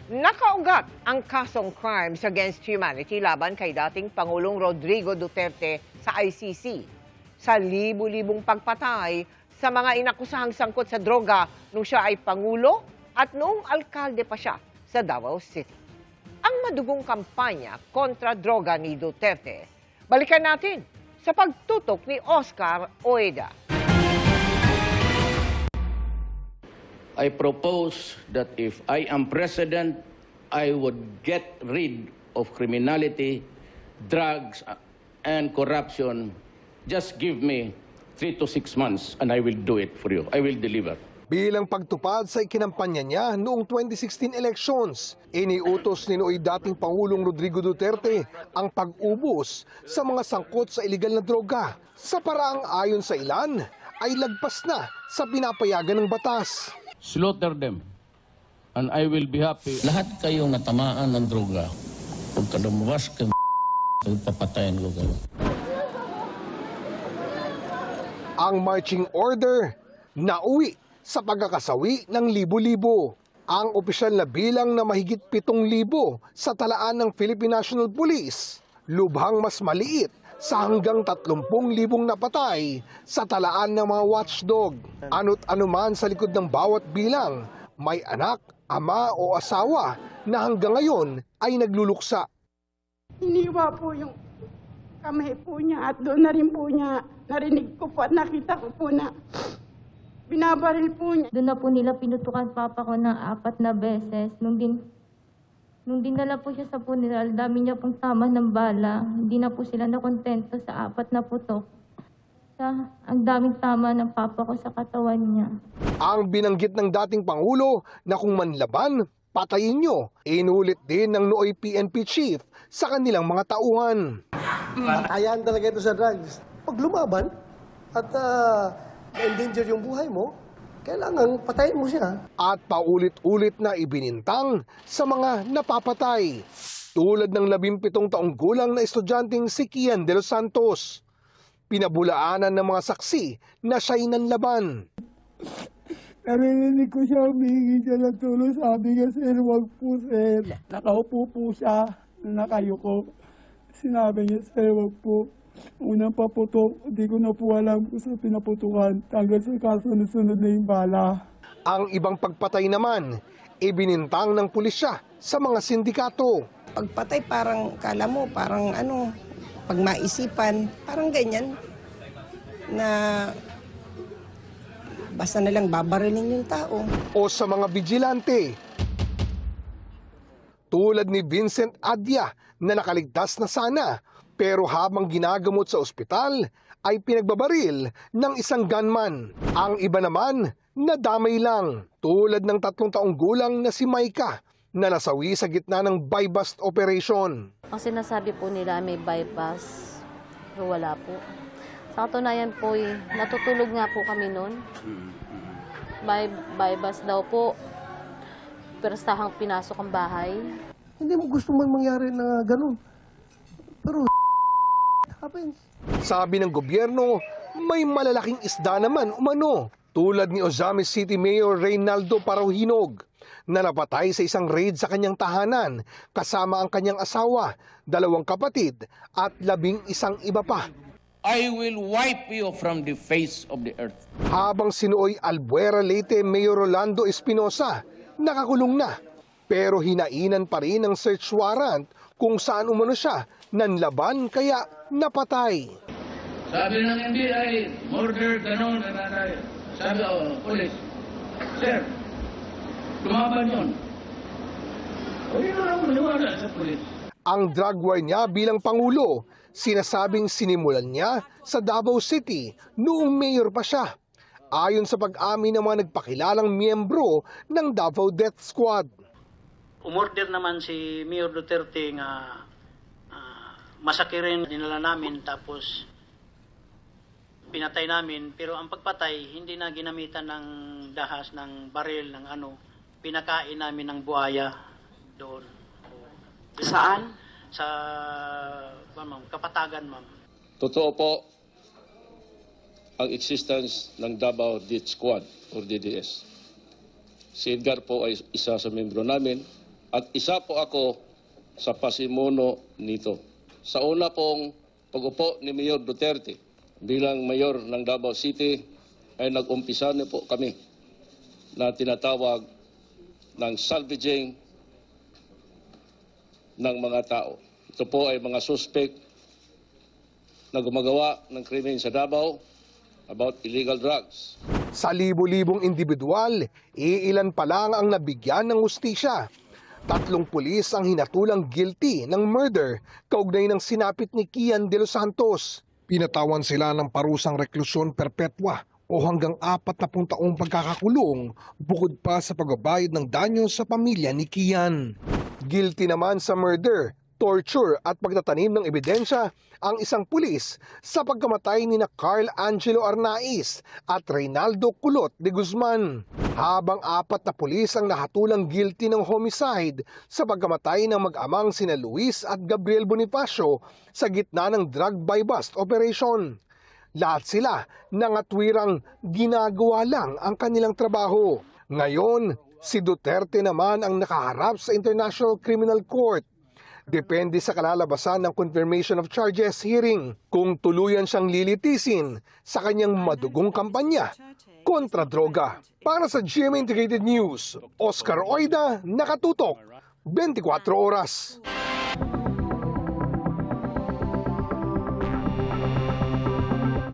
Nakaugat ang kasong crimes against humanity laban kay dating Pangulong Rodrigo Duterte sa ICC. Sa libu-libong pagpatay sa mga inakusahang sangkot sa droga nung siya ay Pangulo at noong alkalde pa siya sa Davao City. Ang madugong kampanya kontra droga ni Duterte. Balikan natin sa pagtutok ni Oscar Oeda. I propose that if I am president, I would get rid of criminality, drugs, and corruption. Just give me 3 to 6 months and I will do it for you. I will deliver. Bilang pagtupad sa ikinampanya niya noong 2016 elections, iniutos ni nooy dating Pangulong Rodrigo Duterte ang pag-ubos sa mga sangkot sa iligal na droga. Sa paraang ayon sa ilan, ay lagpas na sa pinapayagan ng batas. Slaughter them and I will be happy. Lahat kayong natamaan ng droga, huwag ka lumabas kang papatayin ko kayo. Ang marching order nauwi sa pagkakasawi ng libo-libo. Ang opisyal na bilang na mahigit 7,000 sa talaan ng Philippine National Police, lubhang mas maliit sa hanggang 30,000 napatay sa talaan ng mga watchdog. Ano't anuman sa likod ng bawat bilang, may anak, ama o asawa na hanggang ngayon ay nagluluksa. Iniwa po yung kamay po niya at doon na rin po niya narinig ko po at nakita ko po na binabaril po niya. Doon na po nila pinutukan papa ko ng 4 na beses. Nung dinala po siya sa funeral, dami niya pong tama ng bala. Hindi na po sila nakontento sa 4 na putok. Ang daming tama ng papa ko sa katawan niya. Ang binanggit ng dating Pangulo na kung manlaban, patayin nyo, inulit din ng nooy PNP chief sa kanilang mga tauhan. Ayan talaga ito sa drugs. Pag lumaban at endanger yung buhay mo, kailangan patayin mo siya. At paulit-ulit na ibinintang sa mga napapatay. Tulad ng 17 taong gulang na estudyanteng si Kian de los Santos. Pinabulaanan ng mga saksi na siya'y nanlaban. Narinig ko siya, humingi siya ng tulong. Sabi niya, sir, wag po, sir. Nakaupo po siya, nakayuko. Sinabi niya, sir, wag po. Unang paputok, hindi ko na po alam kung saan pinaputukan. Hanggang sa kasunod-sunod na yung bala. Ang ibang pagpatay naman, ibinintang ng pulisya sa mga sindikato. Pagpatay parang, kala mo, parang pag maisipan, parang ganyan, na basta nalang babarilin yung tao. O sa mga vigilante, tulad ni Vincent Adya na nakaligtas na sana, pero habang ginagamot sa ospital ay pinagbabaril ng isang gunman. Ang iba naman, nadamay lang, tulad ng 3 taong gulang na si Maika na nasawi sa gitna ng buy-bust operation. Ang sinasabi po nila may bypass, pero wala po. Sa katunayan po, natutulog nga po kami noon. Bypass daw po, pero sahang pinasok ang bahay. Hindi mo gusto man mangyari na ganun. Pero happens. Sabi ng gobyerno, may malalaking isda naman umano, tulad ni Ozamis City Mayor Reynaldo Parauhinog, na napatay sa isang raid sa kanyang tahanan kasama ang kanyang asawa, 2 kapatid at 11 iba pa. I will wipe you from the face of the earth. Habang sinuoy Albuera Leyte Mayor Rolando Espinosa, nakakulong na. Pero hinainan pa rin ng search warrant kung saan umano siya nanlaban kaya napatay. Sabi ng NBI, murder, ganon, sabi police, sir, lumaban yun. O yun lang maniwala sa police. Ang drug war niya bilang Pangulo, sinasabing sinimulan niya sa Davao City noong mayor pa siya. Ayon sa pag-amin ng mga nagpakilalang miyembro ng Davao Death Squad. Umorder naman si Mayor Duterte nga masakirin dinala namin tapos pinatay namin, pero ang pagpatay hindi na ginamitan ng dahas ng baril ng pinakain namin ng buhaya doon. Saan? Sa Kapatagan, ma'am. Totoo po ang existence ng Davao Death Squad or DDS. Si Edgar po ay isa sa membro namin At isa po ako sa pasimuno nito. Sa una pong pag-upo ni Mayor Duterte bilang mayor ng Davao City ay nag-umpisa niyo po kami na tinatawag ng salvaging ng mga tao. Ito po ay mga suspect na gumagawa ng krimen sa Davao about illegal drugs. Sa libo-libong individual, iilan pa lang ang nabigyan ng hustisya. 3 pulis ang hinatulang guilty ng murder kaugnay ng sinapit ni Kian de los Santos. Pinatawan sila ng parusang reklusyon perpetua o hanggang 40 taong pagkakakulong bukod pa sa pagbabayad ng danyo sa pamilya ni Kian. Guilty naman sa murder, torture at pagtatanim ng ebidensya ang isang pulis sa pagkamatay ni na Carl Angelo Arnaiz at Reynaldo Culot de Guzman. Habang 4 na pulis ang nahatulang guilty ng homicide sa pagkamatay ng mag-amang sina Luis at Gabriel Bonifacio sa gitna ng drug buy-bust operation. Lahat sila nangatwirang ginagawa lang ang kanilang trabaho. Ngayon, si Duterte naman ang nakaharap sa International Criminal Court. Depende sa kalalabasan ng confirmation of charges hearing kung tuluyan siyang lilitisin sa kanyang madugong kampanya kontra droga. Para sa GMA Integrated News, Oscar Oida, nakatutok, 24 oras.